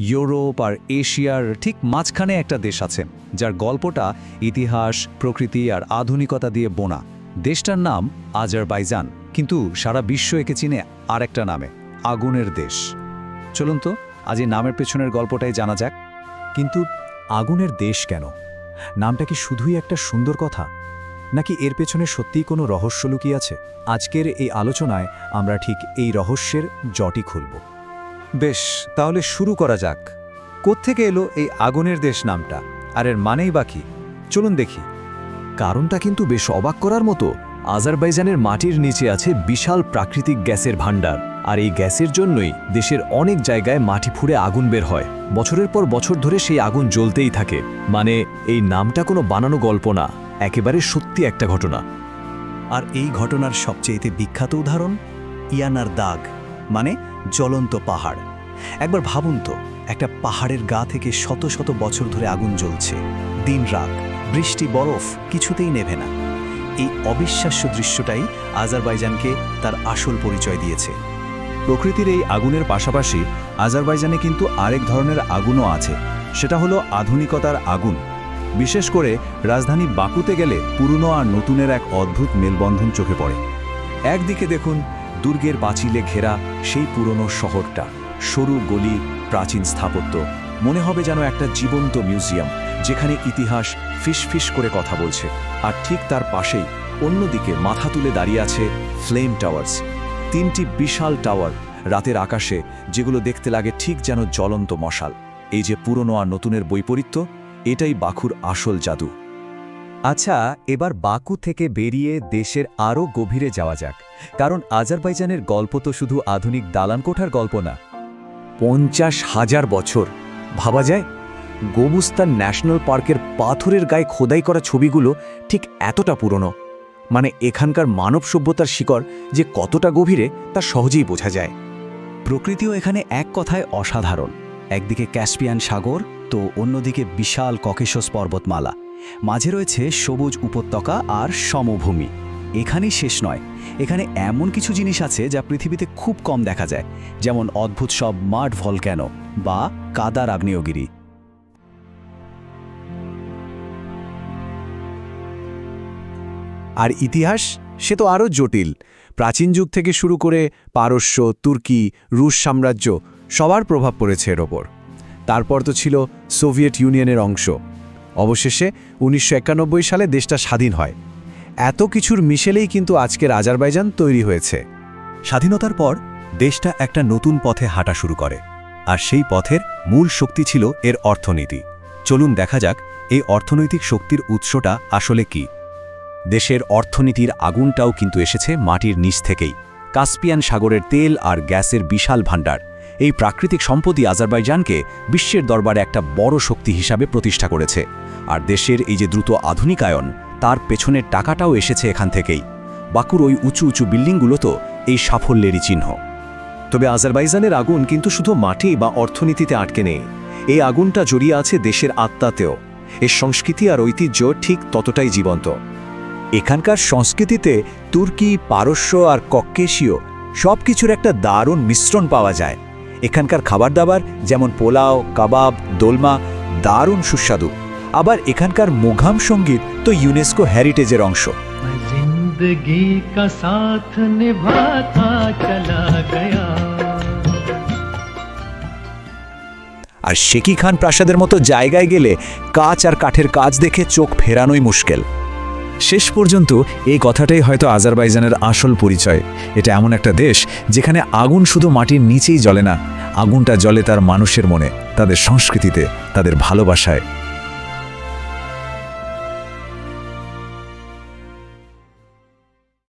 Europe আর এশিয়ার ঠিক মাঝখানে একটা দেশ আছে, যার গল্পটা ইতিহাস, প্রকৃতি আর আধুনিকতা দিয়ে বোনা। দেশটার নাম আজারবাইজান, কিন্তু সারা বিশ্ব একে চিনে আরেকটা নামে, আগুনের দেশ। চলুন তো আজ এই নামের পেছনের গল্পটাই জানা যাক। কিন্তু আগুনের দেশ কেন? নামটা কি শুধুই একটা সুন্দর কথা, নাকি এর পেছনে সত্যিই কোনো রহস্য লুকিয়ে আছে? আজকের এই আলোচনায় আমরা ঠিক এই রহস্যের জটই খুলব। বেশ, তাহলে শুরু করা যাক। কোত্থেকে এলো এই আগুনের দেশ নামটা, আর এর মানেই বা কি? চলুন দেখি। কারণটা কিন্তু বেশ অবাক করার মতো। আজারবাইজানের মাটির নিচে আছে বিশাল প্রাকৃতিক গ্যাসের ভাণ্ডার, আর এই গ্যাসের জন্যই দেশের অনেক জায়গায় মাটি ফুঁড়ে আগুন বের হয়। বছরের পর বছর ধরে সেই আগুন জ্বলতেই থাকে। মানে এই নামটা কোনো বানানো গল্প না, একেবারে সত্যি একটা ঘটনা। আর এই ঘটনার সবচেয়ে বিখ্যাত উদাহরণ ইয়ানার দাগ, মানে জ্বলন্ত পাহাড়। একবার ভাবুন তো, একটা পাহাড়ের গা থেকে শত শত বছর ধরে আগুন জ্বলছে, দিন রাত, বৃষ্টি বরফ কিছুতেই নেভে না। এই অবিশ্বাস্য দৃশ্যটাই আজারবাইজানকে তার আসল পরিচয় দিয়েছে। প্রকৃতির এই আগুনের পাশাপাশি আজারবাইজানে কিন্তু আরেক ধরনের আগুনও আছে, সেটা হলো আধুনিকতার আগুন। বিশেষ করে রাজধানী বাকুতে গেলে পুরনো আর নতুনের এক অদ্ভুত মেলবন্ধন চোখে পড়ে। একদিকে দেখুন দুর্গের পাঁচিলে ঘেরা সেই পুরনো শহরটা, সরু গলি, প্রাচীন স্থাপত্য, মনে হবে যেন একটা জীবন্ত মিউজিয়াম, যেখানে ইতিহাস ফিসফিস করে কথা বলছে। আর ঠিক তার পাশেই অন্যদিকে মাথা তুলে দাঁড়িয়ে আছে ফ্লেম টাওয়ার্স, তিনটি বিশাল টাওয়ার রাতের আকাশে, যেগুলো দেখতে লাগে ঠিক যেন জ্বলন্ত মশাল। এই যে পুরনো আর নতুনের বৈপরীত্য, এটাই বাকুর আসল জাদু। আচ্ছা, এবার বাকু থেকে বেরিয়ে দেশের আরও গভীরে যাওয়া যাক, কারণ আজারবাইজানের গল্প তো শুধু আধুনিক দালানকোঠার গল্প না। 50,000 বছর ভাবা যায়। গোবুস্তান ন্যাশনাল পার্কের পাথরের গায়ে খোদাই করা ছবিগুলো ঠিক এতটা পুরনো। মানে এখানকার মানব সভ্যতার শিকড় যে কতটা গভীরে তা সহজেই বোঝা যায়। প্রকৃতিও এখানে এক কথায় অসাধারণ। একদিকে ক্যাসপিয়ান সাগর, তো অন্যদিকে বিশাল ককেশাস পর্বতমালা, মাঝে রয়েছে সবুজ উপত্যকা আর সমভূমি। এখানেই শেষ নয়, এখানে এমন কিছু জিনিস আছে যা পৃথিবীতে খুব কম দেখা যায়, যেমন অদ্ভুত সব মাড ভলক্যানো বা কাদার আগ্নেয়গিরি। আর ইতিহাস সে তো আরও জটিল। প্রাচীন যুগ থেকে শুরু করে পারস্য, তুর্কি, রুশ সাম্রাজ্য সবার প্রভাব পড়েছে এর ওপর। তারপর তো ছিল সোভিয়েত ইউনিয়নের অংশ। অবশেষে 1991 সালে দেশটা স্বাধীন হয়। এত কিছুর মিশেলেই কিন্তু আজকের আজারবাইজান তৈরি হয়েছে। স্বাধীনতার পর দেশটা একটা নতুন পথে হাঁটা শুরু করে, আর সেই পথের মূল শক্তি ছিল এর অর্থনীতি। চলুন দেখা যাক এই অর্থনৈতিক শক্তির উৎসটা আসলে কি। দেশের অর্থনীতির আগুনটাও কিন্তু এসেছে মাটির নিচ থেকেই। কাস্পিয়ান সাগরের তেল আর গ্যাসের বিশাল ভাণ্ডার, এই প্রাকৃতিক সম্পদই আজারবাইজানকে বিশ্বের দরবারে একটা বড় শক্তি হিসাবে প্রতিষ্ঠা করেছে। আর দেশের এই যে দ্রুত আধুনিকায়ন, তার পেছনের টাকাটাও এসেছে এখান থেকেই। বাকুর ওই উঁচু উঁচু বিল্ডিংগুলো তো এই সাফল্যেরই চিহ্ন। তবে আজারবাইজানের আগুন কিন্তু শুধু মাটি বা অর্থনীতিতে আটকে নেই, এই আগুনটা জড়িয়ে আছে দেশের আত্মাতেও। এর সংস্কৃতি আর ঐতিহ্য ঠিক ততটাই জীবন্ত। এখানকার সংস্কৃতিতে তুর্কি, পারস্য আর কক্কেশীয় সব কিছুর একটা দারুণ মিশ্রণ পাওয়া যায়। এখানকার খাবার দাবার যেমন পোলাও, কাবাব, দোলমা দারুণ সুস্বাদু। আবার এখানকার মুঘাম সঙ্গীত তো ইউনেস্কো হেরিটেজের অংশ। জিন্দগি কা সাথ নিভাতা চলা গয়া। আর শেকি খান প্রাসাদের মতো জায়গায় গেলে কাচ আর কাঠের কাজ দেখে চোখ ফেরানোই মুশকিল। শেষ পর্যন্ত এই কথাটাই হয়তো আজারবাইজানের আসল পরিচয়। এটা এমন একটা দেশ যেখানে আগুন শুধু মাটির নিচেই জ্বলে না, আগুনটা জ্বলে তার মানুষের মনে, তাদের সংস্কৃতিতে, তাদের ভালোবাসায়।